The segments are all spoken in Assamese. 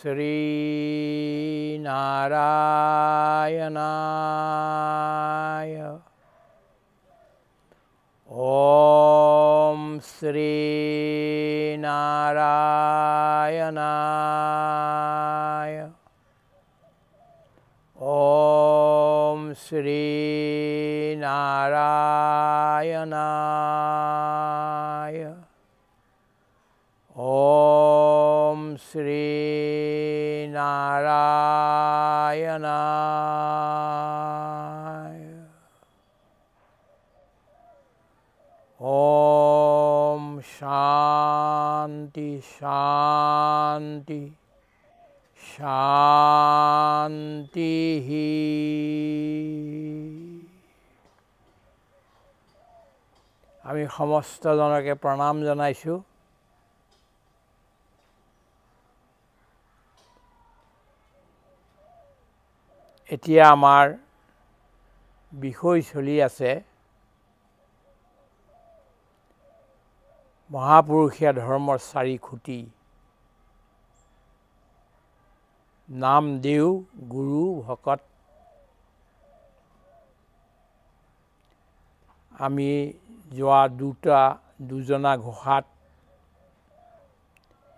Sri Narayanaya. Om Sri Narayanaya. Om Sri Narayanaya. Om Sri Narayanaya. Om Shanti Shanti Shantihi. আমি সমস্ত জনকে প্ৰণাম জনাইছো। এতিয়া আমাৰ বিষয় চলি আছে মহাপুৰুষীয়া ধৰ্মৰ 4 খুঁটি। নাম দেও গুৰু ভকত। আমি যোৱা দুজনা ঘোষাত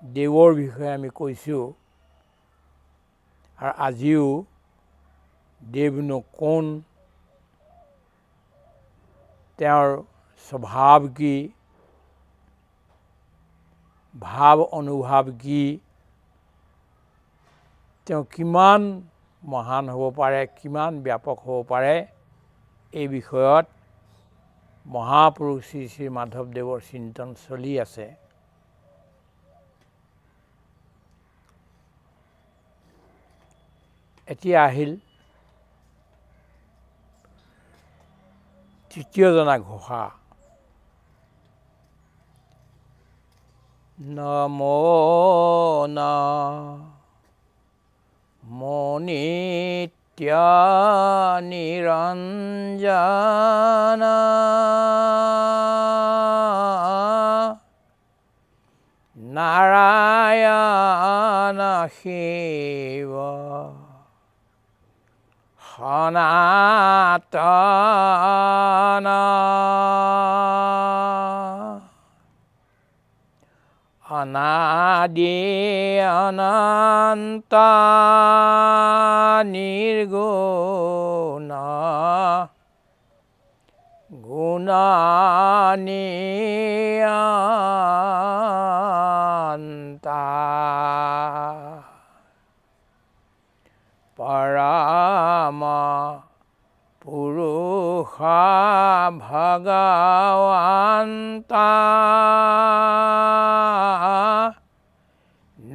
দেৱৰ বিষয়ে আমি কৈছোঁ আৰু আজিও দেৱনো কোন, তেওঁৰ স্বভাৱ কি, ভাৱ অনুভৱ কি, তেওঁ কিমান মহান হ'ব পাৰে, কিমান ব্যাপক হ'ব পাৰে, এই বিষয়ত মহাপুৰুষ শ্ৰী শ্ৰী মাধৱদেৱৰ চিন্তন চলি আছে। এতিয়া আহিল তৃতীয়জনা ঘোষা। নমো নমো নিত্য নিৰঞ্জনা নাৰায়ণ শিৱ সনাতন অনাদি অনন্ত নিৰ্গুণ গুণনিয়ন্তা পৰম পুৰুষ ভগৱন্তা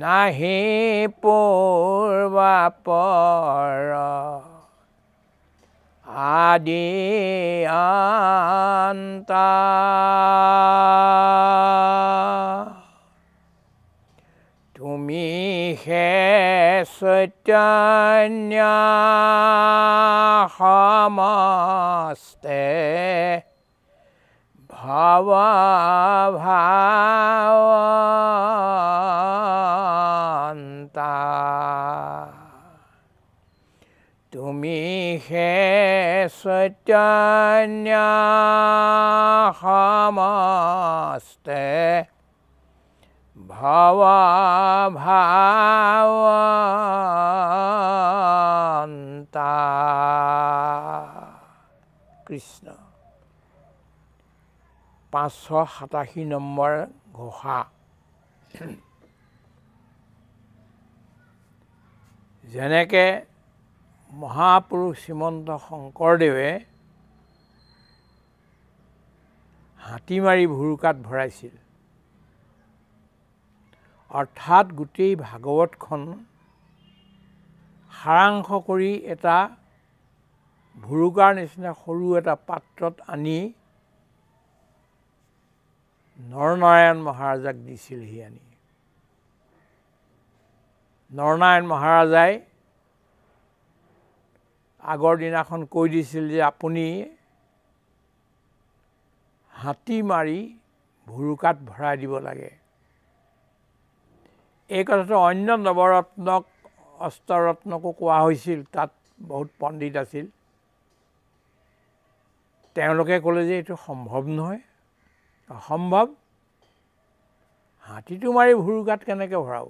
নাহি পূৰ্বাপৰ আদি অন্ত তুমি হে চৈতন্য সমস্তে ভৱ ভাৱন্তা তুমি হে চৈতন্য সমস্তে ভৱ ভাৱন্তা। কৃষ্ণ। 587 নম্বৰ ঘোষা। যেনেকে মহাপুৰুষ শ্ৰীমন্ত শংকৰদেৱে হাতী মাৰি ভুৰুকাত ভৰাইছিল, অৰ্থাৎ গোটেই ভাগৱতখন সাৰাংশ কৰি এটা ভুৰুকাৰ নিচিনা সৰু এটা পাত্ৰত আনি নৰনাৰায়ণ মহাৰাজাক দিছিলহি আনি। নৰনাৰায়ণ মহাৰাজাই আগৰ দিনাখন কৈ দিছিল যে আপুনি হাতী মাৰি ভুৰুকাত ভৰাই দিব লাগে। এই কথাটো অন্য নৱৰত্নক অষ্টৰত্নকো কোৱা হৈছিল। তাত বহুত পণ্ডিত আছিল, তেওঁলোকে ক'লে যে এইটো সম্ভৱ নহয়, অসম্ভৱ। হাতীটো মাৰি ভুৰুকাত কেনেকৈ ভৰাব?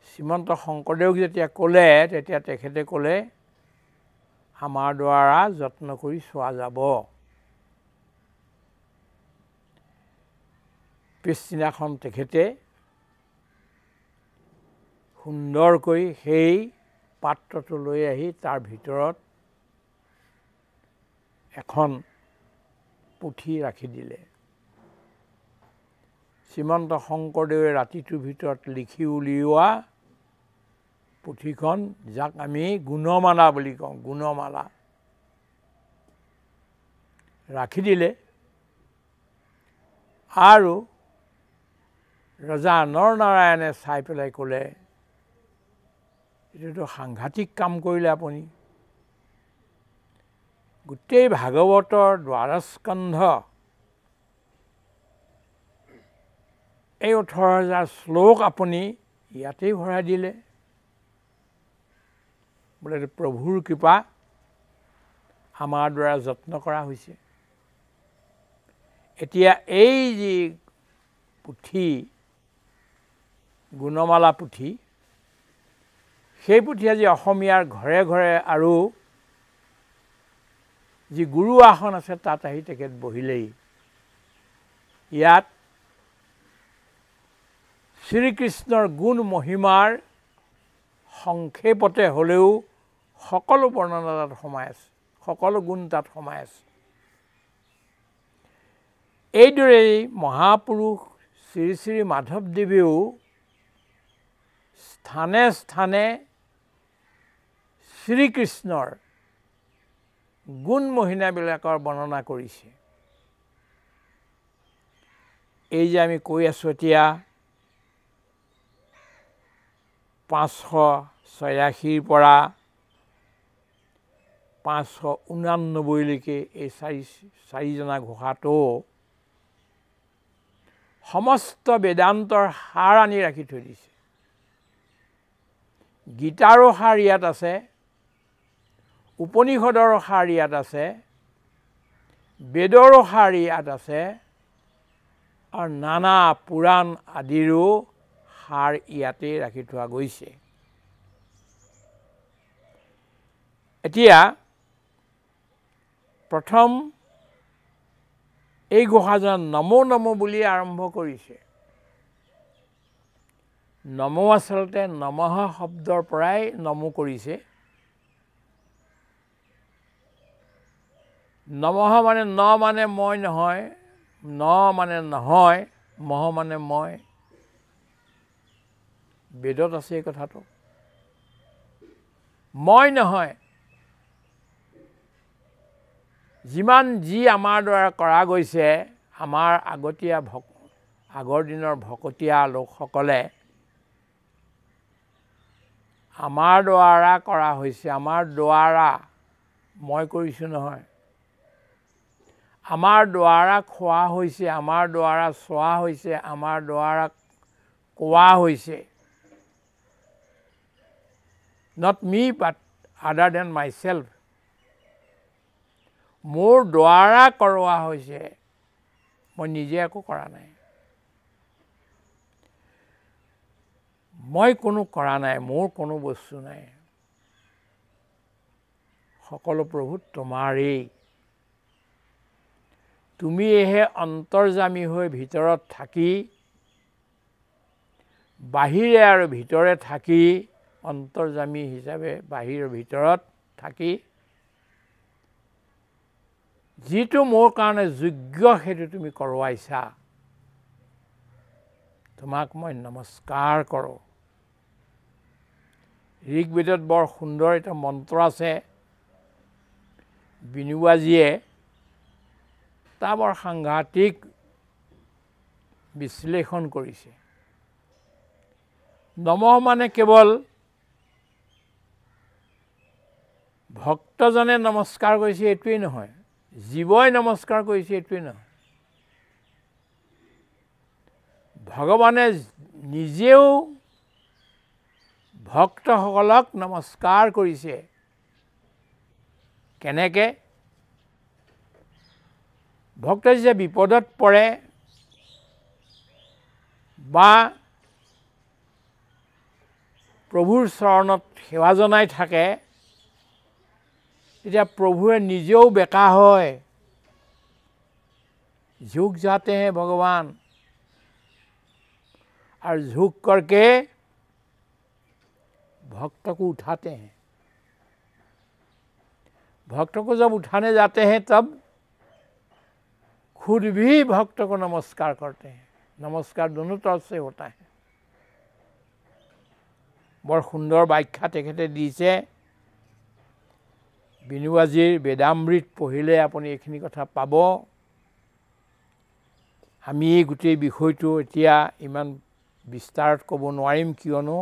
শ্ৰীমন্ত শংকৰদেৱক যেতিয়া ক'লে, তেতিয়া তেখেতে ক'লে আমাৰ দ্বাৰা যত্ন কৰি চোৱা যাব। পিছদিনাখন তেখেতে সুন্দৰকৈ সেই পাত্ৰটো লৈ আহি তাৰ ভিতৰত এখন পুথি ৰাখি দিলে। শ্ৰীমন্ত শংকৰদেৱে ৰাতিটোৰ ভিতৰত লিখি উলিওৱা পুথিখন, যাক আমি গুণমালা বুলি কওঁ, গুণমালা ৰাখি দিলে। আৰু ৰজা নৰনাৰায়ণে চাই পেলাই ক'লে, এইটোতো সাংঘাতিক কাম কৰিলে আপুনি। গোটেই ভাগৱতৰ দ্বাদশস্কন্ধ এই 18,000 শ্লোক আপুনি ইয়াতেই ভৰাই দিলে। বোলে প্ৰভুৰ কৃপা, আমাৰ দ্বাৰা যত্ন কৰা হৈছে। এতিয়া এই যি পুথি, গুণমালা পুথি, সেই পুথি আজি অসমীয়াৰ ঘৰে ঘৰে, আৰু যি গুৰু আসন আছে তাত আহি তেখেত বহিলেই। ইয়াত শ্ৰীকৃষ্ণৰ গুণ মহিমাৰ সংক্ষেপতে হ'লেও সকলো বৰ্ণনা তাত সোমাই আছে, সকলো গুণ তাত সোমাই আছে। এইদৰেই মহাপুৰুষ শ্ৰী শ্ৰী মাধৱদেৱেও স্থানে স্থানে শ্ৰীকৃষ্ণৰ গুণ মহিমাবিলাকৰ বৰ্ণনা কৰিছে। এই যে আমি কৈ আছোঁ এতিয়া 586ৰ পৰা 589লৈকে এই চাৰিজনা ঘোষাটো সমস্ত বেদান্তৰ সাৰ আনি ৰাখি থৈ দিছে। গীতাৰো সাৰ ইয়াত আছে, উপনিষদৰো সাৰ ইয়াত আছে, বেদৰো সাৰ ইয়াত আছে, আৰু নানা পুৰাণ আদিৰো সাৰ ইয়াতে ৰাখি থোৱা গৈছে। এতিয়া প্ৰথম এই ঘোষাজন নমো নমো বুলি আৰম্ভ কৰিছে। নমো আচলতে নমঃ শব্দৰ পৰাই নমো কৰিছে। নমঃ মানে ন মানে মই নহয়, ন মানে নহয়, মহ মানে মই। বেদত আছে এই কথাটো। মই নহয়, যিমান যি আমাৰ দ্বাৰা কৰা গৈছে, আমাৰ আগৰ দিনৰ ভকতীয়া লোকসকলে আমাৰ দ্বাৰা কৰা হৈছে, আমাৰ দ্বাৰা, মই কৰিছোঁ নহয়, আমাৰ দ্বাৰা খোৱা হৈছে, আমাৰ দ্বাৰা চোৱা হৈছে, আমাৰ দ্বাৰা কোৱা হৈছে। Not me, but other than myself. মোৰ দ্বাৰা কৰোৱা হৈছে, মই নিজে একো কৰা নাই। মই কোনো কৰা নাই, মোৰ কোনো বস্তু নাই, সকলো প্ৰভু তোমাৰেই। তুমিহে অন্তৰ্যামী হৈ ভিতৰত থাকি, বাহিৰে আৰু ভিতৰে থাকি, অন্তৰ্যামী হিচাপে বাহিৰ ভিতৰত থাকি যিটো মোৰ কাৰণে যোগ্য সেইটো তুমি কৰোৱাইছা, তোমাক মই নমস্কাৰ কৰোঁ। ঋগ্বেদত বৰ সুন্দৰ এটা মন্ত্ৰ আছে, বিনুবাজীয়ে তাৰ বৰ সাংঘাতিক বিশ্লেষণ কৰিছে। নমঃ মানে কেৱল ভক্তজনে নমস্কাৰ কৰিছে এইটোৱেই নহয়, জীৱই নমস্কাৰ কৰিছে এইটোৱেই নহয়। ভগৱানে নিজেও ভক্তসকলক নমস্কাৰ কৰিছে। কেনেকৈ? ভক্তই যে বিপদত পৰে বা প্ৰভুৰ চৰণত সেৱা জনাই থাকে, তেতিয়া প্ৰভুৱে নিজেও বেকা হয়। झुक जाते हैं भगवान और झुक करके भक्त को उठाते हैं। भक्त को जब उठाने जाते हैं तब खुद भी भक्त को नमस्कार करते हैं। नमस्कार दोनों तरफ से होता है। বৰ সুন্দৰ ব্যাখ্যা তেখেতে দিছে। বিনুৱাজীৰ বেদামৃত পঢ়িলে আপুনি এইখিনি কথা পাব। আমি এই গোটেই বিষয়টো এতিয়া ইমান বিস্তাৰত ক'ব নোৱাৰিম, কিয়নো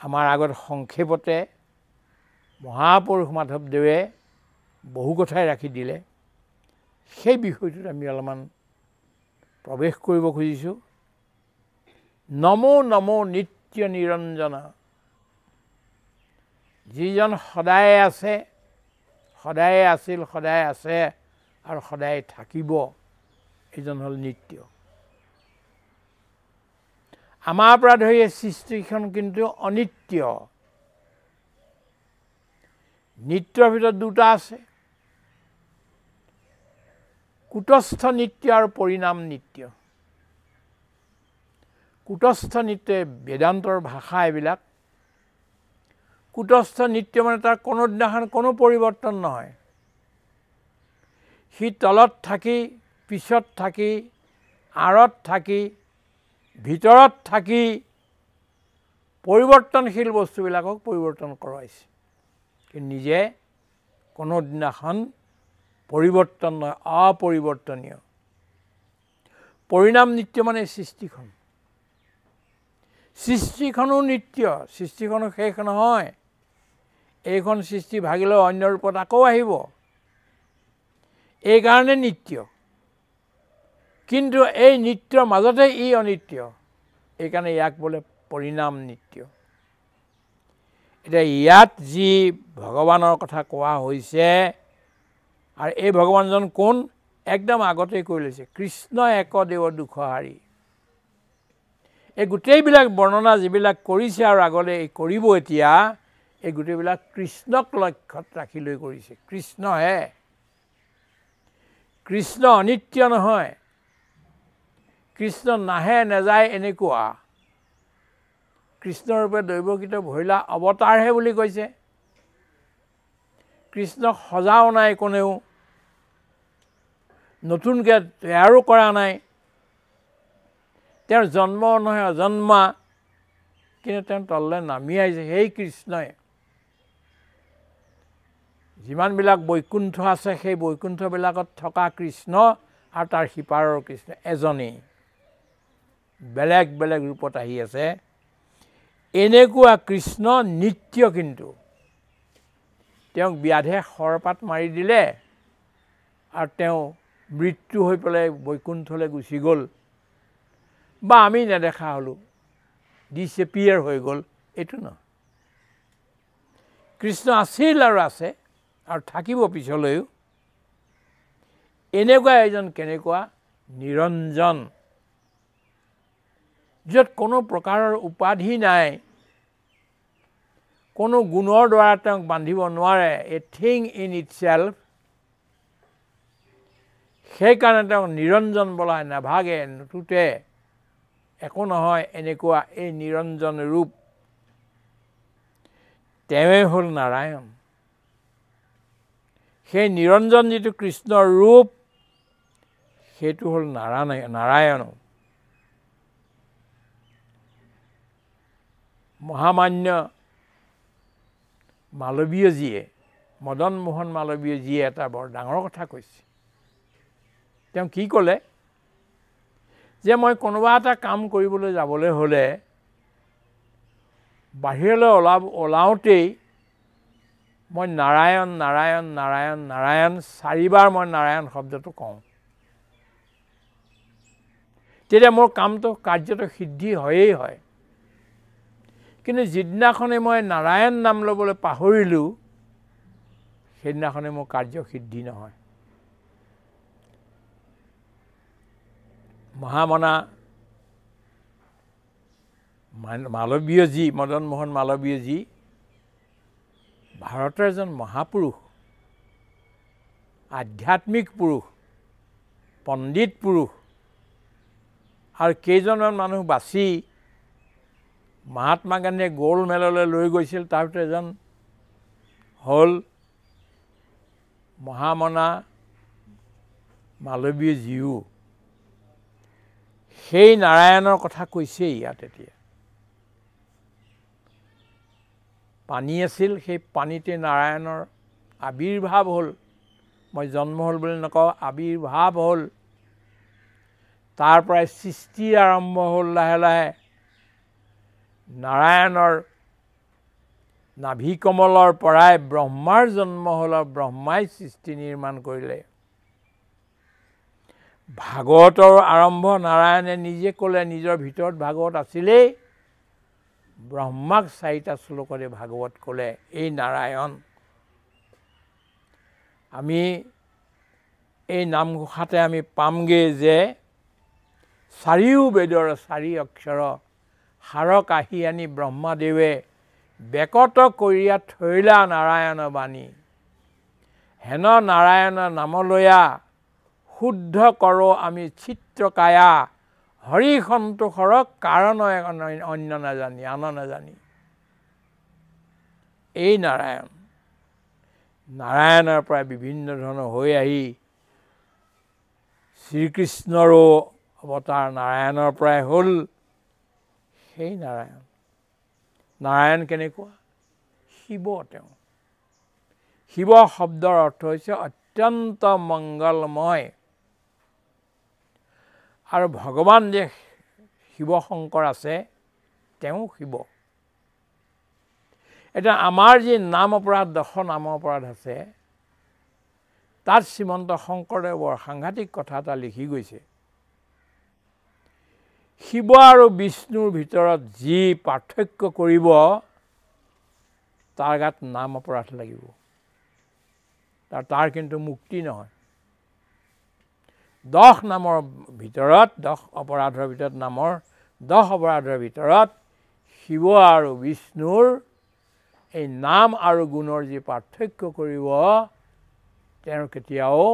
আমাৰ আগত সংক্ষেপতে মহাপুৰুষ মাধৱদেৱে বহু কথাই ৰাখি দিলে। সেই বিষয়টোত আমি অলপমান প্ৰৱেশ কৰিব খুজিছোঁ। নমো নমো নিত্য নিৰঞ্জন, যিজন সদায় আছে, সদায় আছিল, সদায় আছে আৰু সদায় থাকিব, এইজন হ'ল নিত্য। আমাৰ পৰা ধৰি এই সৃষ্টিখন কিন্তু অনিত্য। নিত্যৰ ভিতৰত দুটা আছে, কুটস্থ নিত্য আৰু পৰিণাম নিত্য। কুটস্থ নিত্য বেদান্তৰ ভাষা এইবিলাক। কুটস্থ নিত্য মানে তাৰ কোনো দিনাখন কোনো পৰিৱৰ্তন নহয়। সি তলত থাকি, পিছত থাকি, আঁৰত থাকি, ভিতৰত থাকি পৰিৱৰ্তনশীল বস্তুবিলাকক পৰিৱৰ্তন কৰাইছে। কিন্তু নিজে কোনো দিনাখন পৰিৱৰ্তন নহয়, অপৰিৱৰ্তনীয়। পৰিণাম নিত্য মানে সৃষ্টিখন। সৃষ্টিখনো নিত্য, সৃষ্টিখনো শেষ নহয়। এইখন সৃষ্টি ভাগিলেও অন্য ৰূপত আকৌ আহিব, এইকাৰণে নিত্য। কিন্তু এই নিত্যৰ মাজতে ই অনিত্য, এইকাৰণে ইয়াক বোলে পৰিণাম নিত্য। এতিয়া ইয়াত যি ভগৱানৰ কথা কোৱা হৈছে, আৰু এই ভগৱানজন কোন? একদম আগতেই কৈ লৈছে, কৃষ্ণ একদেৱ দুখহাৰী। এই গোটেইবিলাক বৰ্ণনা যিবিলাক কৰিছে আৰু আগলৈ কৰিব এতিয়া, এই গোটেইবিলাক কৃষ্ণক লক্ষ্যত ৰাখি লৈ কৰিছে। কৃষ্ণহে। কৃষ্ণ অনিত্য নহয়। কৃষ্ণ নাহে নেযায় এনেকুৱা। কৃষ্ণৰূপে দৈৱকৃত ভৈলা অৱতাৰহে বুলি কৈছে। কৃষ্ণক সজাও নাই কোনেও, নতুনকৈ তৈয়াৰো কৰা নাই। তেওঁৰ জন্ম নহয় অজন্মা, কিন্তু তেওঁ তললৈ নামি আহিছে সেই কৃষ্ণই। যিমানবিলাক বৈকুণ্ঠ আছে, সেই বৈকুণ্ঠবিলাকত থকা কৃষ্ণ আৰু তাৰ সিপাৰৰ কৃষ্ণ এজনেই, বেলেগ বেলেগ ৰূপত আহি আছে। এনেকুৱা কৃষ্ণ নিত্য। কিন্তু তেওঁক ব্যাধে শৰপাত মাৰি দিলে আৰু তেওঁ মৃত্যু হৈ পেলাই বৈকুণ্ঠলৈ গুচি গ'ল, বা আমি নেদেখা হ'লোঁ, ডিছএপিয়াৰ হৈ গ'ল, এইটো নহয়। কৃষ্ণ আছিল আৰু আছে আৰু থাকিব পিছলৈও। এনেকুৱা এজন কেনেকুৱা নিৰঞ্জন, য'ত কোনো প্ৰকাৰৰ উপাধি নাই, কোনো গুণৰ দ্বাৰা তেওঁক বান্ধিব নোৱাৰে, a thing in it self. সেইকাৰণে তেওঁক নিৰঞ্জন বোলা হয়। নাভাগে, নুটুটে, একো নহয়, এনেকুৱা এই নিৰঞ্জন ৰূপ। তেওঁৱেই হ'ল নাৰায়ণ। সেই নিৰঞ্জন যিটো কৃষ্ণৰ ৰূপ, সেইটো হ'ল নাৰায়ণ। মহামান্য মালৱীয়জীয়ে, মদন মোহন মালৱীয়জীয়ে এটা বৰ ডাঙৰ কথা কৈছে। তেওঁ কি ক'লে? যে মই কোনোবা এটা কাম কৰিবলৈ যাবলৈ হ'লে বাহিৰলৈ ওলাওঁতেই মই নাৰায়ণ নাৰায়ণ নাৰায়ণ নাৰায়ণ 4বাৰ মই নাৰায়ণ শব্দটো কওঁ। তেতিয়া মোৰ কামটো কাৰ্যটো সিদ্ধি হয়েই হয়। কিন্তু যিদিনাখনে মই নাৰায়ণ নাম ল'বলৈ পাহৰিলোঁ সেইদিনাখনে মোৰ কাৰ্য সিদ্ধি নহয়। মহামনা মালৱীয়জী, মদন মোহন মালৱীয়জী ভাৰতৰ এজন মহাপুৰুষ, আধ্যাত্মিক পুৰুষ, পণ্ডিত পুৰুষ। আৰু কেইজনমান মানুহ বাছি মহাত্মা গান্ধীয়ে গোল্ড মেডলৈ লৈ গৈছিল, তাৰ ভিতৰত এজন হ'ল মহামনা মালৱীয়জীও। সেই নাৰায়ণৰ কথা কৈছে ইয়াত। এতিয়া পানী আছিল, সেই পানীতে নাৰায়ণৰ আবিৰ্ভাৱ হ'ল। মই জন্ম হ'ল বুলি নকওঁ, আবিৰ্ভাৱ হ'ল। তাৰ পৰাই সৃষ্টি আৰম্ভ হ'ল লাহে লাহে। নাৰায়ণৰ নাভি কমলৰ পৰাই ব্ৰহ্মাৰ জন্ম হ'ল আৰু ব্ৰহ্মাই সৃষ্টি নিৰ্মাণ কৰিলে। ভাগৱতৰ আৰম্ভ নাৰায়ণে নিজে ক'লে, নিজৰ ভিতৰত ভাগৱত আছিলেই, ব্ৰহ্মাক 4টা শ্লোকতে ভাগৱত ক'লে। এই নাৰায়ণ। আমি এই নামঘোষাতে আমি পামগৈ যে চাৰিও বেদৰ 4 অক্ষৰ সাৰ কাঢ়ি আনি ব্ৰহ্মাদেৱে বেকত কৰিয়া থৈলা নাৰায়ণ বাণী। হেন নাৰায়ণ নামলয়া শুদ্ধ কৰোঁ আমি চিত্ৰকায়া। হৰি সন্তোষৰ কাৰণ অন্য নাজানি, আন নাজানি। এই নাৰায়ণ, নাৰায়ণৰ পৰা বিভিন্ন ধৰণৰ হৈ আহি শ্ৰীকৃষ্ণৰো অৱতাৰ নাৰায়ণৰ পৰাই হ'ল। সেই নাৰায়ণ। নাৰায়ণ কেনেকুৱা? শিৱ। তেওঁ শিৱ শব্দৰ অৰ্থ হৈছে অত্যন্ত মংগলময়। আৰু ভগৱান যে শিৱ শংকৰ আছে, তেওঁ শিৱ। এতিয়া আমাৰ যি নাম অপৰাধ, 10 নাম অপৰাধ আছে, তাত শ্ৰীমন্ত শংকৰদেৱৰ সাংঘাতিক কথা এটা লিখি গৈছে। শিৱ আৰু বিষ্ণুৰ ভিতৰত যি পাৰ্থক্য কৰিব, তাৰ গাত নাম অপৰাধ লাগিব। তাৰ কিন্তু মুক্তি নহয়। 10 নামৰ ভিতৰত, 10 অপৰাধৰ ভিতৰত, নামৰ 10 অপৰাধৰ ভিতৰত শিৱ আৰু বিষ্ণুৰ এই নাম আৰু গুণৰ যি পাৰ্থক্য কৰিব, তেওঁ কেতিয়াও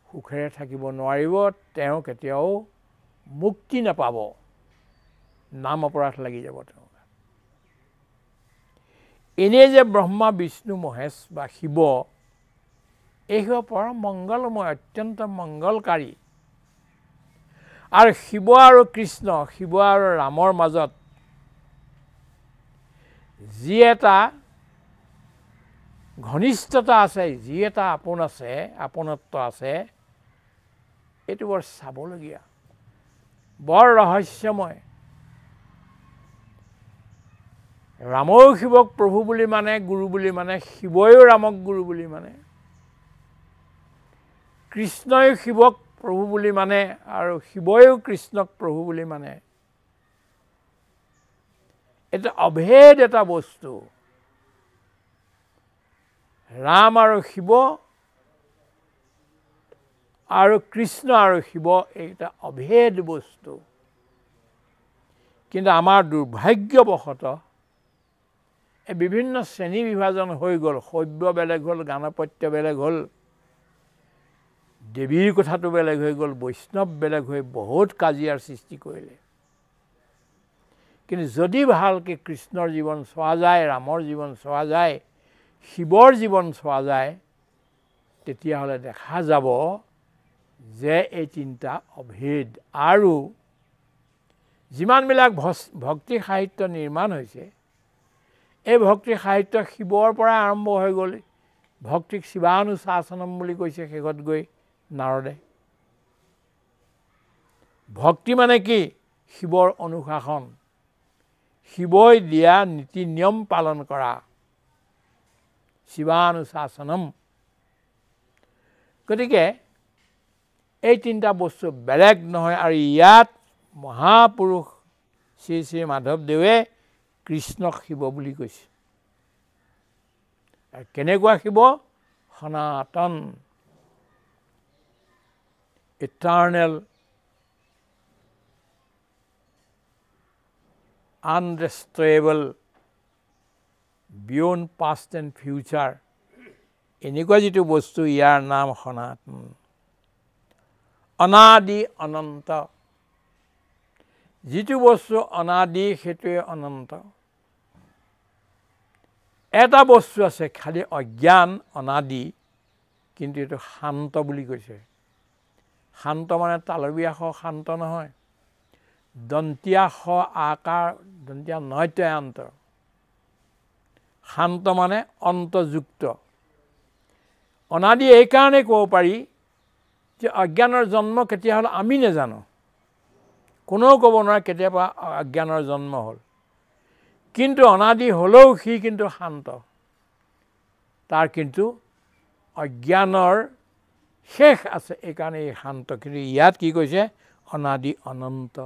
সুখেৰে থাকিব নোৱাৰিব, তেওঁ কেতিয়াও মুক্তি নাপাব। নাম অপৰাধ লাগি যাব তেওঁ। এনেই যে ব্ৰহ্মা বিষ্ণু মহেশ বা শিৱ, এই শিৱ পৰম মংগলময়, অত্যন্ত মংগলকাৰী। আৰু শিৱ আৰু কৃষ্ণ, শিৱ আৰু ৰামৰ মাজত যি এটা ঘনিষ্ঠতা আছে, যি এটা আপোন আছে, আপোনত্ব আছে, এইটো বৰ চাবলগীয়া, বৰ ৰহস্যময়। ৰামও শিৱক প্ৰভু বুলি মানে, গুৰু বুলি মানে, শিৱইও ৰামক গুৰু বুলি মানে, কৃষ্ণই শিৱক প্ৰভু বুলি মানে, আৰু শিৱইও কৃষ্ণক প্ৰভু বুলি মানে। এটা অভেদ এটা বস্তু। ৰাম আৰু শিৱ আৰু কৃষ্ণ আৰু শিৱ, এইটা অভেদ বস্তু। কিন্তু আমাৰ দুৰ্ভাগ্যবশতঃ এই বিভিন্ন শ্ৰেণী বিভাজন হৈ গ'ল। শৈৱ বেলেগ হ'ল, গাণপত্য বেলেগ হ'ল, দেৱীৰ কথাটো বেলেগ হৈ গ'ল, বৈষ্ণৱ বেলেগ হৈ বহুত কাজিয়াৰ সৃষ্টি কৰিলে। কিন্তু যদি ভালকৈ কৃষ্ণৰ জীৱন চোৱা যায়, ৰামৰ জীৱন চোৱা যায়, শিৱৰ জীৱন চোৱা যায়, তেতিয়াহ'লে দেখা যাব যে এই 3টা অভেদ। আৰু যিমানবিলাক ভক্তি সাহিত্য নিৰ্মাণ হৈছে, এই ভক্তি সাহিত্য শিৱৰ পৰা আৰম্ভ হৈ গ'ল। ভক্তিক শিৱানুশাসনম বুলি কৈছে শেষত গৈ নাৰদে। ভক্তি মানে কি? শিৱৰ অনুশাসন, শিৱই দিয়া নীতি নিয়ম পালন কৰা, শিৱানুশাসনম। গতিকে এই তিনিটা বস্তু বেলেগ নহয় আৰু ইয়াত মহাপুৰুষ শ্ৰী শ্ৰী মাধৱদেৱে কৃষ্ণক শিৱ বুলি কৈছে আৰু কেনেকুৱা শিৱ সনাতন eternal indestructible beyond past and future এনেকুৱা যিটো বস্তু ইয়াৰ নাম সনাতন অনাদি অনন্ত যিটো বস্তু অনাদি সেইটোৱে অনন্ত এটা বস্তু আছে খালি অজ্ঞান অনাদি কিন্তু এইটো শান্ত বুলি কৈছে শান্ত মানে তালবীয়া শান্ত নহয় দন্তীয়া আকাৰ দন্তীয়া নৈত্যান্ত শান্ত মানে অন্তযুক্ত অনাদি এইকাৰণে ক'ব পাৰি যে অজ্ঞানৰ জন্ম কেতিয়া হ'ল আমি নাজানো কোনেও ক'ব নোৱাৰে কেতিয়াবা অজ্ঞানৰ জন্ম হ'ল কিন্তু অনাদি হ'লেও সি কিন্তু শান্ত তাৰ কিন্তু অজ্ঞানৰ শেষ আছে এইকাৰণে এই শান্ত কিন্তু ইয়াত কি কৈছে অনাদি অনন্ত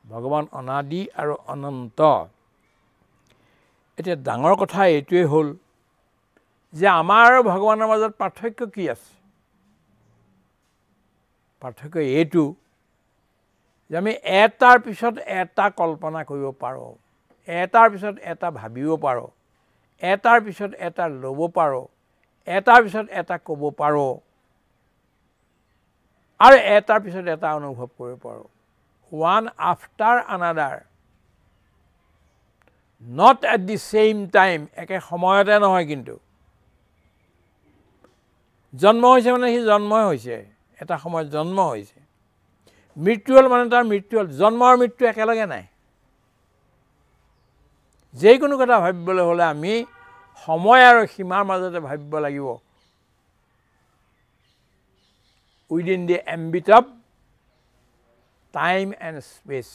ভগৱান অনাদি আৰু অনন্ত এতিয়া ডাঙৰ কথা এইটোৱে হ'ল যে আমাৰ আৰু ভগৱানৰ মাজত পাৰ্থক্য কি আছে পাৰ্থক্য এইটো যে আমি এটাৰ পিছত এটা কল্পনা কৰিব পাৰোঁ এটাৰ পিছত এটা ভাবিব পাৰোঁ এটাৰ পিছত এটা ল'ব পাৰোঁ এটাৰ পিছত এটা ক'ব পাৰোঁ আৰু এটাৰ পিছত এটা অনুভৱ কৰিব পাৰোঁ one after another not at the same time একে সময়তে নহয় কিন্তু জন্ম হৈছে মানে সি জন্মই হৈছে এটা সময়ত জন্ম হৈছে মৃত্যু হ'ল মানে তাৰ মৃত্যু হ'ল জন্ম আৰু মৃত্যু একেলগে নাই যিকোনো কথা ভাবিবলৈ হ'লে আমি সময় আৰু সীমাৰ মাজতে ভাবিব লাগিব within the ambit of time and space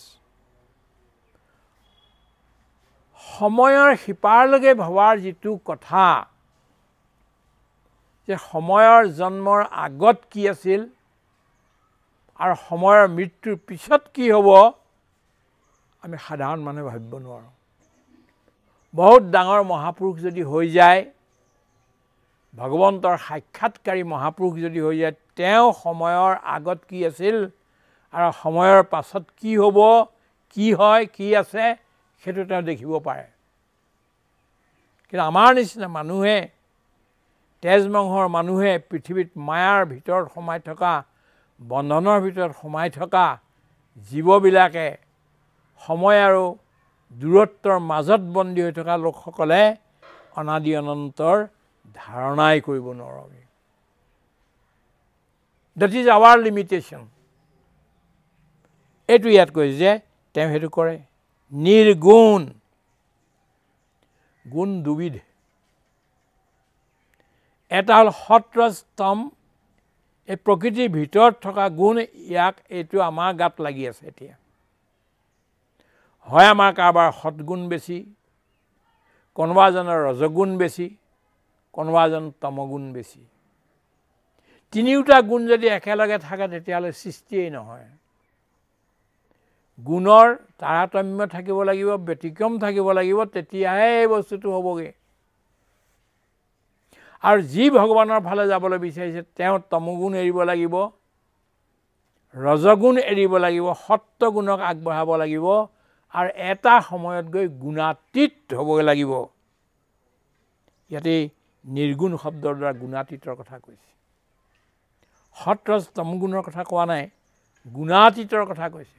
সময়ৰ সিপাৰলৈকে ভবাৰ যিটো কথা যে সময়ৰ জন্মৰ আগত কি আছিল আৰু সময়ৰ মৃত্যুৰ পিছত কি হ'ব আমি সাধাৰণ মানুহে ভাবিব নোৱাৰোঁ বহুত ডাঙৰ মহাপুৰুষ যদি হৈ যায় ভগৱন্তৰ সাক্ষাৎকাৰী মহাপুৰুষ যদি হৈ যায় তেওঁ সময়ৰ আগত কি আছিল আৰু সময়ৰ পাছত কি হ'ব কি হয় কি আছে সেইটো তেওঁ দেখিব পাৰে কিন্তু আমাৰ নিচিনা মানুহে তেজ মংহৰ মানুহে পৃথিৱীত মায়াৰ ভিতৰত সোমাই থকা বন্ধনৰ ভিতৰত সোমাই থকা জীৱবিলাকে সময় আৰু দূৰত্বৰ মাজত বন্দী হৈ থকা লোকসকলে অনাদি অনন্তৰ ধাৰণাই কৰিব নোৱাৰোঁ আমি that is our limitation এইটো ইয়াত কৈছে যে তেওঁ সেইটো কৰে নিৰ্গুণ গুণ দুবিধ এটা হ'ল সত্ৰস্তম এই প্ৰকৃতিৰ ভিতৰত থকা গুণ ইয়াক এইটো আমাৰ গাত লাগি আছে এতিয়া হয় আমাৰ কাৰোবাৰ সৎগুণ বেছি কোনোবা এজনৰ ৰজগুণ বেছি কোনোবা এজন তমগুণ বেছি তিনিওটা গুণ যদি একেলগে থাকে তেতিয়াহ'লে সৃষ্টিয়েই নহয় গুণৰ তাৰতম্য থাকিব লাগিব ব্যতিক্ৰম থাকিব লাগিব তেতিয়াহে এই বস্তুটো হ'বগৈ আৰু যি ভগৱানৰ ফালে যাবলৈ বিচাৰিছে তেওঁ তমগুণ এৰিব লাগিব ৰজগুণ এৰিব লাগিব সত্যগুণক আগবঢ়াব লাগিব আৰু এটা সময়ত গৈ গুণাতীত হ'বগৈ লাগিব ইয়াতে নিৰ্গুণ শব্দৰ দ্বাৰা গুণাতীতৰ কথা কৈছে সত্ৰ তমগুণৰ কথা কোৱা নাই গুণাতীতৰ কথা কৈছে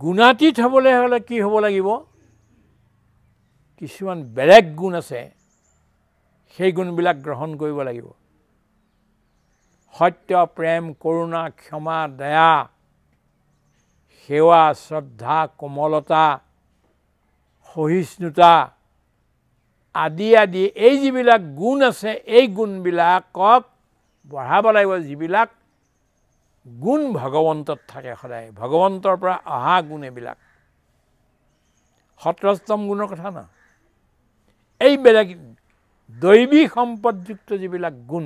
গুণাতীত হ'বলৈ হ'লে কি হ'ব লাগিব কিছুমান বেলেগ গুণ আছে সেই গুণবিলাক গ্ৰহণ কৰিব লাগিব সত্য প্ৰেম কৰোণা ক্ষমা দয়া সেৱা শ্ৰদ্ধা কোমলতা সহিষ্ণুতা আদি আদি এই যিবিলাক গুণ আছে এই গুণবিলাকক বঢ়াব লাগিব যিবিলাক গুণ ভগৱন্তত থাকে সদায় ভগৱন্তৰ পৰা অহা গুণ এইবিলাক সত্ৰস্তম গুণৰ কথা না এই বেলেগ দৈৱী সম্পদযুক্ত যিবিলাক গুণ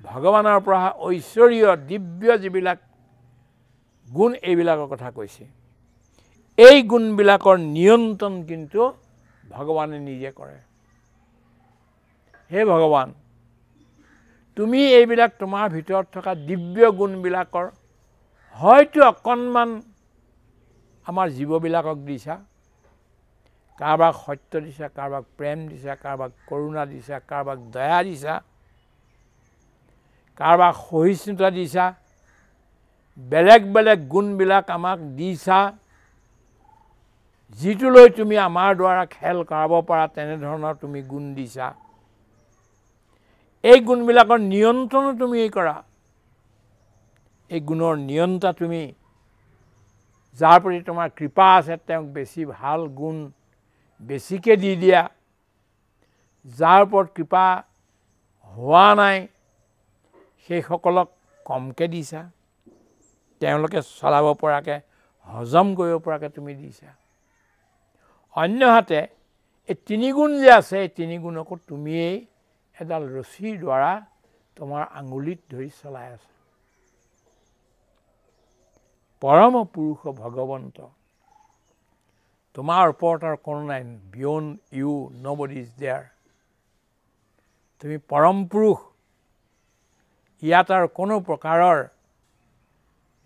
ভগৱানৰ পৰা ঐশ্বৰীয় দিব্য যিবিলাক গুণ এইবিলাকৰ কথা কৈছে এই গুণবিলাকৰ নিয়ন্ত্ৰণ কিন্তু ভগৱানে নিজে কৰে হে ভগৱান তুমি এইবিলাক তোমাৰ ভিতৰত থকা দিব্য গুণবিলাকৰ হয়তো অকণমান আমাৰ জীৱবিলাকক দিছা কাৰোবাক সত্য দিছা কাৰোবাক প্ৰেম দিছা কাৰোবাক কৰুণা দিছা কাৰোবাক দয়া দিছা কাৰোবাক সহিষ্ণুতা দিছা বেলেগ বেলেগ গুণবিলাক আমাক দিছা যিটো লৈ তুমি আমাৰ দ্বাৰা খেল কৰাব পাৰা তেনেধৰণৰ তুমি গুণ দিছা এই গুণবিলাকৰ নিয়ন্ত্ৰণো তুমি কৰা এই গুণৰ নিয়ন্ত্ৰণ তুমি যাৰ প্ৰতি তোমাৰ কৃপা আছে তেওঁক বেছি ভাল গুণ বেছিকে দি দিয়া যাৰ ওপৰত কৃপা হোৱা নাই সেইসকলক কমকে দিছা তেওঁলোকে চলাব পৰাকে হজম কৰিব পৰাকে তুমি দিছা অন্যহাতে এই তিনি গুণ যে আছে এই তিনি গুণকো তুমিয়েই এডাল ৰছীৰ দ্বাৰা তোমাৰ আঙুলিত ধৰি চলাই আছা পৰম পুৰুষ ভগৱন্ত তোমাৰ ওপৰত আৰু কোনো নাই beyond you nobody is there তুমি পৰম পুৰুষ ইয়াত আৰু কোনো প্ৰকাৰৰ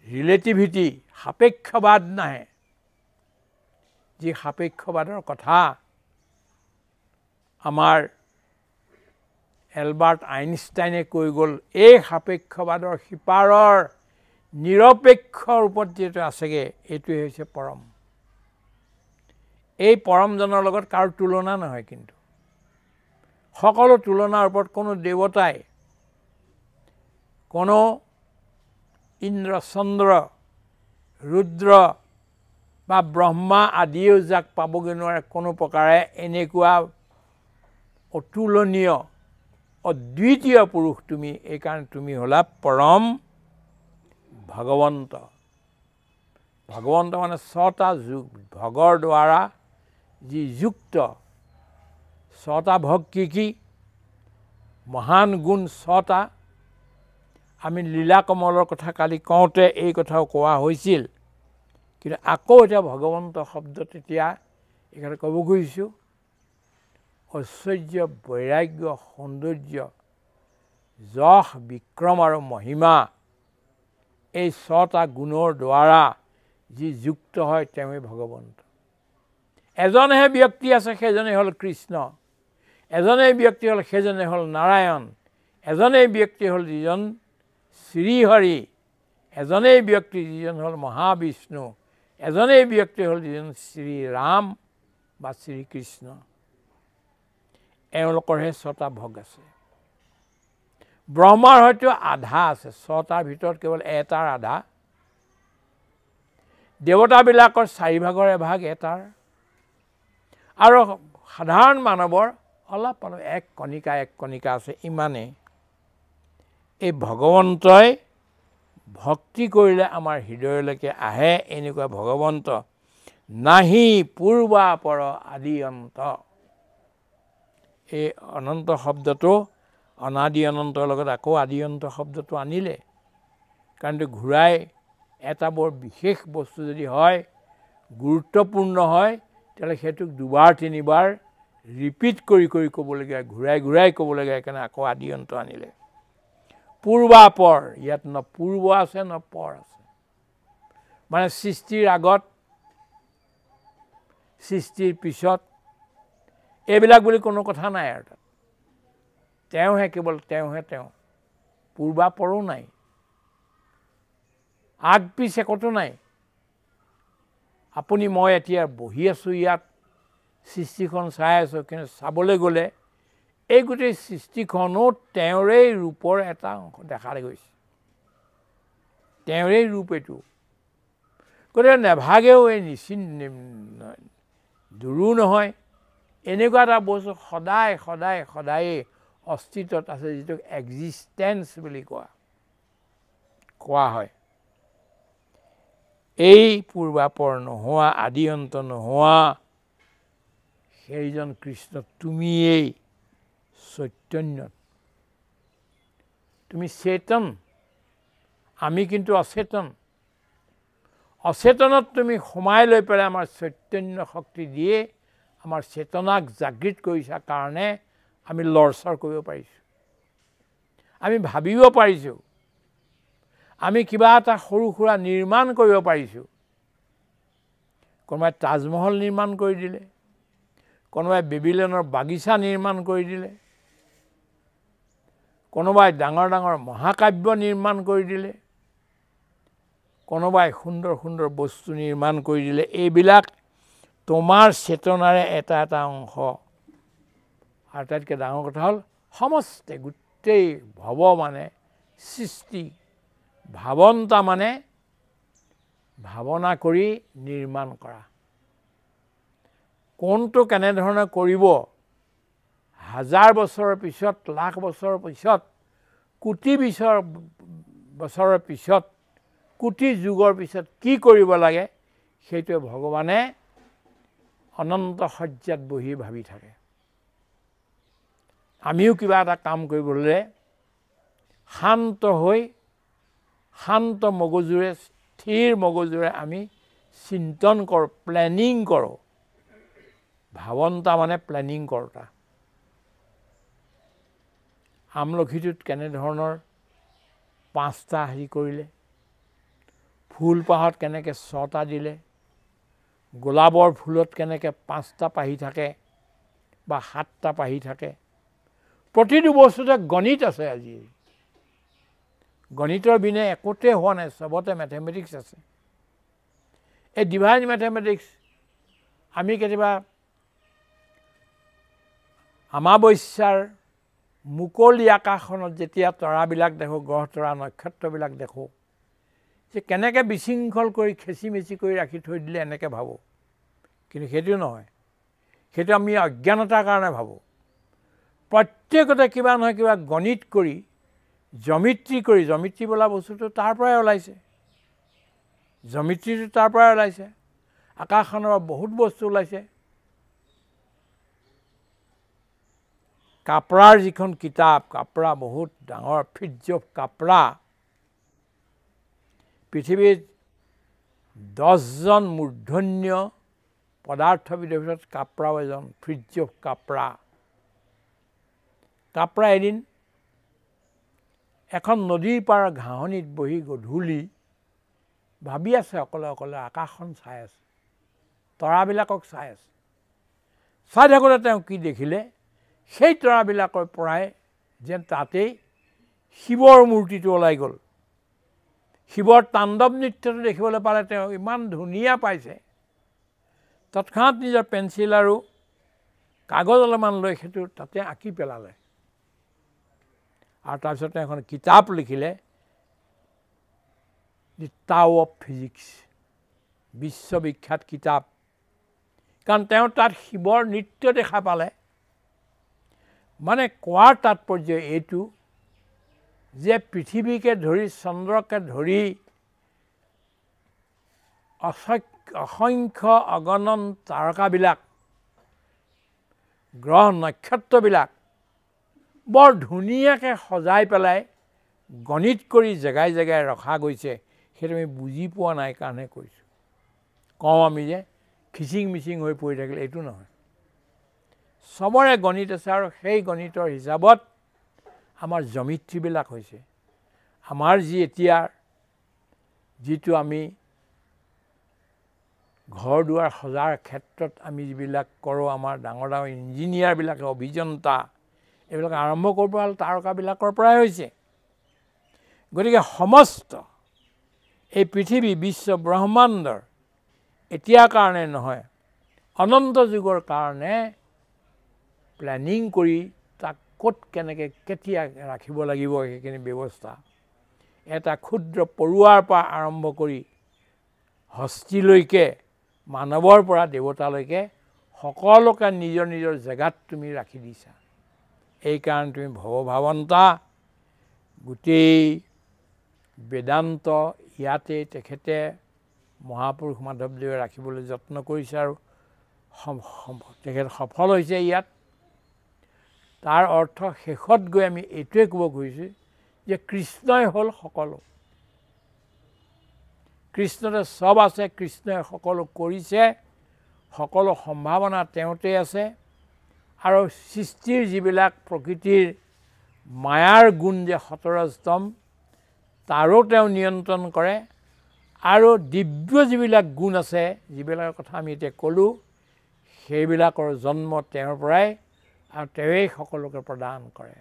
ৰিলেটিভিটি সাপেক্ষবাদ নাহে যি সাপেক্ষবাদৰ কথা আমাৰ এলবাৰ্ট আইনষ্টাইনে কৈ গ'ল এই সাপেক্ষবাদৰ সিপাৰৰ নিৰপেক্ষ ৰূপত যেটো আছেগে এইটোৱে হৈছে পৰম এই পৰমজনৰ লগত কাৰো তুলনা নহয় কিন্তু সকলো তুলনাৰ ওপৰত কোনো দেৱতাই কোনো ইন্দ্ৰ চন্দ্ৰ ৰুদ্ৰ বা ব্ৰহ্মা আদিও যাক পাবগৈ নোৱাৰে কোনো প্ৰকাৰে এনেকুৱা অতুলনীয় অদ্বিতীয় পুৰুষ তুমি এইকাৰণে তুমি হ'লা পৰম ভগৱন্ত ভগৱন্ত মানে ছটা যুগ ভগৰ দ্বাৰা যি যুক্ত ছটা ভগ কি মহান গুণ ছটা আমি লীলা কমলৰ কথা কালি কওঁতে এই কথাও কোৱা হৈছিল কিন্তু আকৌ এটা ভগৱন্ত শব্দ তেতিয়া এখানে ক'ব খুজিছোঁ ঐশ্বৰ্য বৈৰাগ্য সৌন্দৰ্য যশ বিক্ৰম আৰু মহিমা এই ছটা গুণৰ দ্বাৰা যি যুক্ত হয় তেওঁই ভগৱন্ত এজনহে ব্যক্তি আছে সেইজনেই হ'ল কৃষ্ণ এজনেই ব্যক্তি হ'ল সেইজনেই হ'ল নাৰায়ণ এজনেই ব্যক্তি হ'ল যিজন শ্ৰীহৰি এজনেই ব্যক্তি যিজন হ'ল মহাবিষ্ণু এজনেই ব্যক্তি হ'ল যিজন শ্ৰীৰাম বা শ্ৰীকৃষ্ণ এওঁলোকৰহে ছটা ভগ আছে ব্ৰহ্মাৰ হয়তো আধা আছে ছটাৰ ভিতৰত কেৱল এটাৰ আধা দেৱতাবিলাকৰ চাৰিভাগৰ এভাগ এটাৰ আৰু সাধাৰণ মানৱৰ অলপ অলপ এক কণিকা আছে ইমানেই এই ভগৱন্তই ভক্তি কৰিলে আমাৰ হৃদয়লৈকে আহে এনেকুৱা ভগৱন্ত নাহি পূৰ্বাপৰ আদি অন্ত এই অনন্ত শব্দটো অনাদি অনন্তৰ লগত আকৌ আদি অন্ত শব্দটো আনিলে কাৰণ ঘূৰাই এটা বৰ বিশেষ বস্তু যদি হয় গুৰুত্বপূৰ্ণ হয় তেতিয়াহ'লে সেইটোক দুবাৰ তিনিবাৰ ৰিপিট কৰি ক'বলগীয়া ঘূৰাই ক'বলগীয়া সেইকাৰণে আকৌ আদি অন্ত আনিলে পূৰ্বাপৰ ইয়াত ন পূৰ্ব আছে ন পৰ আছে মানে সৃষ্টিৰ আগত সৃষ্টিৰ পিছত এইবিলাক বুলি কোনো কথা নাই আৰু তাত তেওঁহে কেৱল তেওঁহে তেওঁ পূৰ্বাপৰো নাই আগ পিছ একতো নাই আপুনি মই এতিয়া বহি আছোঁ ইয়াত সৃষ্টিখন চাই আছোঁ কিন্তু চাবলৈ গ'লে এই গোটেই সৃষ্টিখনো তেওঁৰেই ৰূপৰ এটা অংশ দেখা গৈছে তেওঁৰেই ৰূপ এইটো গতিকে নেভাগেও এই দূৰো নহয় এনেকুৱা এটা বস্তু সদায় সদায় সদায়ে অস্তিত্বত আছে যিটো এক্সিষ্টেন্স বুলি কোৱা হয় এই পূৰ্বাপৰ নোহোৱা আদি অন্ত নোহোৱা সেইজন কৃষ্ণ তুমিয়েই চৈতন্যত তুমি চেতন, আমি কিন্তু অচেতন। অচেতনত তুমি সোমাই লৈ পেলাই আমাৰ চৈতন্য শক্তি দিয়ে আমাৰ চেতনাক জাগৃত কৰিছা কাৰণে আমি লৰচৰ কৰিব পাৰিছোঁ, আমি ভাবিব পাৰিছোঁ, আমি কিবা এটা সৰু সুৰা নিৰ্মাণ কৰিব পাৰিছোঁ। কোনোবাই তাজমহল নিৰ্মাণ কৰি দিলে, কোনোবাই বেবিলনৰ বাগিচা নিৰ্মাণ কৰি দিলে, কোনোবাই ডাঙৰ ডাঙৰ মহাকাব্য নিৰ্মাণ কৰি দিলে, কোনোবাই সুন্দৰ সুন্দৰ বস্তু নিৰ্মাণ কৰি দিলে। এইবিলাক তোমাৰ চেতনাৰে এটা এটা অংশ। আটাইতকৈ ডাঙৰ কথা হ'ল সমস্তে গোটেই ভৱ মানে সৃষ্টি, ভাৱন্তা মানে ভাৱনা কৰি নিৰ্মাণ কৰা। কোনটো কেনেধৰণে কৰিব, হাজাৰ বছৰৰ পিছত, লাখ বছৰৰ পিছত, কোটি বছৰৰ পিছত, কোটি যুগৰ পিছত কি কৰিব লাগে, সেইটোৱে ভগৱানে অনন্ত সজ্জাত বহি ভাবি থাকে। আমিও কিবা এটা কাম কৰিবলৈ শান্ত হৈ, শান্ত মগজুৰে, স্থিৰ মগজুৰে আমি চিন্তন কৰোঁ, প্লেনিং কৰোঁ। ভাৱন্তা মানে প্লেনিং কৰোঁতা। আমলখিটোত কেনেধৰণৰ 5টা হেৰি কৰিলে, ফুলপাহত কেনেকৈ 6টা দিলে, গোলাপৰ ফুলত কেনেকৈ 5টা পাহি থাকে বা 7টা পাহি থাকে। প্ৰতিটো বস্তুতে গণিত আছে। আজি গণিতৰ বিনে একোতে হোৱা নাই, চবতে মেথমেটিক্স আছে। এই ডিভাইন মেথমেটিক্স আমি কেতিয়াবা আমাবস্যাৰ মুকলি আকাশখনত যেতিয়া তৰাবিলাক দেখোঁ, গ্ৰহ তৰা নক্ষত্ৰবিলাক দেখোঁ, যে কেনেকৈ বিশৃংখল কৰি খেচি মেচি কৰি ৰাখি থৈ দিলে এনেকৈ ভাবোঁ। কিন্তু সেইটো নহয়, সেইটো আমি অজ্ঞানতাৰ কাৰণে ভাবোঁ। প্ৰত্যেকতে কিবা নহয় কিবা গণিত কৰি, জ্যামিতি বোলা বস্তুটো তাৰ পৰাই ওলাইছে, জ্যামিতিটো তাৰ পৰাই ওলাইছে। আকাশখনৰ বহুত বস্তু ওলাইছে। কাপৰাৰ যিখন কিতাপ, কাপৰা বহুত ডাঙৰ, ফিটজ অফ কাপৰা, পৃথিৱীত 10জন মূৰ্ধন্য পদাৰ্থবিদৰ ভিতৰত কাপৰাও এজন, ফিটজ অফ কাপৰা। কাপৰা এদিন এখন নদীৰ পাৰ ঘাঁহনিত বহি গধূলি ভাবি আছে, অকলে অকলে আকাশখন চাই আছে, তৰাবিলাকক চাই আছে। চাই থাকোঁতে তেওঁ কি দেখিলে, সেই তৰাবিলাকৰ পৰাই যেন তাতেই শিৱৰ মূৰ্তিটো ওলাই গ'ল। শিৱৰ তাণ্ডৱ নৃত্যটো দেখিবলৈ পালে তেওঁ ইমান ধুনীয়া পাইছে, তৎক্ষণাৎ নিজৰ পেঞ্চিল আৰু কাগজ অলপমান লৈ সেইটো তাতে আঁকি পেলালে। আৰু তাৰপিছত তেওঁ এখন কিতাপ লিখিলে, দি টাও অফ ফিজিক্স, বিশ্ববিখ্যাত কিতাপ। কাৰণ তেওঁ তাত শিৱৰ নৃত্য দেখা পালে। মানে কোৱাৰ তাৎপৰ্য এইটো যে পৃথিৱীকে ধৰি, চন্দ্ৰকে ধৰি অসংখ্য অগণন তাৰকাবিলাক, গ্ৰহ নক্ষত্ৰবিলাক বৰ ধুনীয়াকৈ সজাই পেলাই গণিত কৰি জেগাই জেগাই ৰখা গৈছে। সেইটো আমি বুজি পোৱা নাই কাৰণে কৈছোঁ। কওঁ আমি যে খিচিং মিচিং হৈ পৰি থাকিলে, এইটো নহয়। চবৰে গণিত আছে আৰু সেই গণিতৰ হিচাপত আমাৰ জ্যামিতিবিলাক হৈছে। আমাৰ এতিয়া যিটো আমি ঘৰ দুৱাৰ সজাৰ ক্ষেত্ৰত আমি যিবিলাক কৰোঁ, আমাৰ ডাঙৰ ডাঙৰ ইঞ্জিনিয়াৰবিলাকে, অভিযন্তা, এইবিলাক আৰম্ভ কৰিব হ'ল তাৰকাবিলাকৰ পৰাই হৈছে। গতিকে সমস্ত এই পৃথিৱী, বিশ্ব ব্ৰহ্মাণ্ডৰ এতিয়াৰ কাৰণে নহয়, অনন্ত যুগৰ কাৰণে প্লেনিং কৰি তাক ক'ত কেনেকৈ কেতিয়া ৰাখিব লাগিব সেইখিনি ব্যৱস্থা, এটা ক্ষুদ্ৰ পৰুৱাৰ পৰা আৰম্ভ কৰি হস্তিলৈকে, মানৱৰ পৰা দেৱতালৈকে সকলোকে নিজৰ নিজৰ জেগাত তুমি ৰাখি দিছা। এইকাৰণে তুমি ভৱভাৱন্তা, গোটেই বেদান্ত ইয়াতে তেখেতে মহাপুৰুষ মাধৱদেৱে ৰাখিবলৈ যত্ন কৰিছে আৰু তেখেত সফল হৈছে ইয়াত। তাৰ অৰ্থ শেষত গৈ আমি এইটোৱে ক'ব খুজিছোঁ যে কৃষ্ণই হ'ল সকলো, কৃষ্ণতে চব আছে, কৃষ্ণই সকলো কৰিছে, সকলো সম্ভাৱনা তেওঁতে আছে। আৰু সৃষ্টিৰ যিবিলাক প্ৰকৃতিৰ মায়াৰ গুণ যে 17 তাৰো তেওঁ নিয়ন্ত্ৰণ কৰে। আৰু দিব্য যিবিলাক গুণ আছে, যিবিলাকৰ কথা আমি এতিয়া ক'লোঁ, সেইবিলাকৰ জন্ম তেওঁৰ পৰাই, আৰু তেওঁৱেই সকলোকে প্ৰদান কৰে।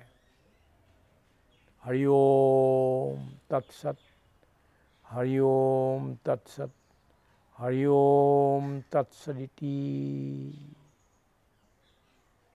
হৰি ওম তৎসৎ, হৰি ওম তৎসৎ, হৰি ওম তৎসদিতি।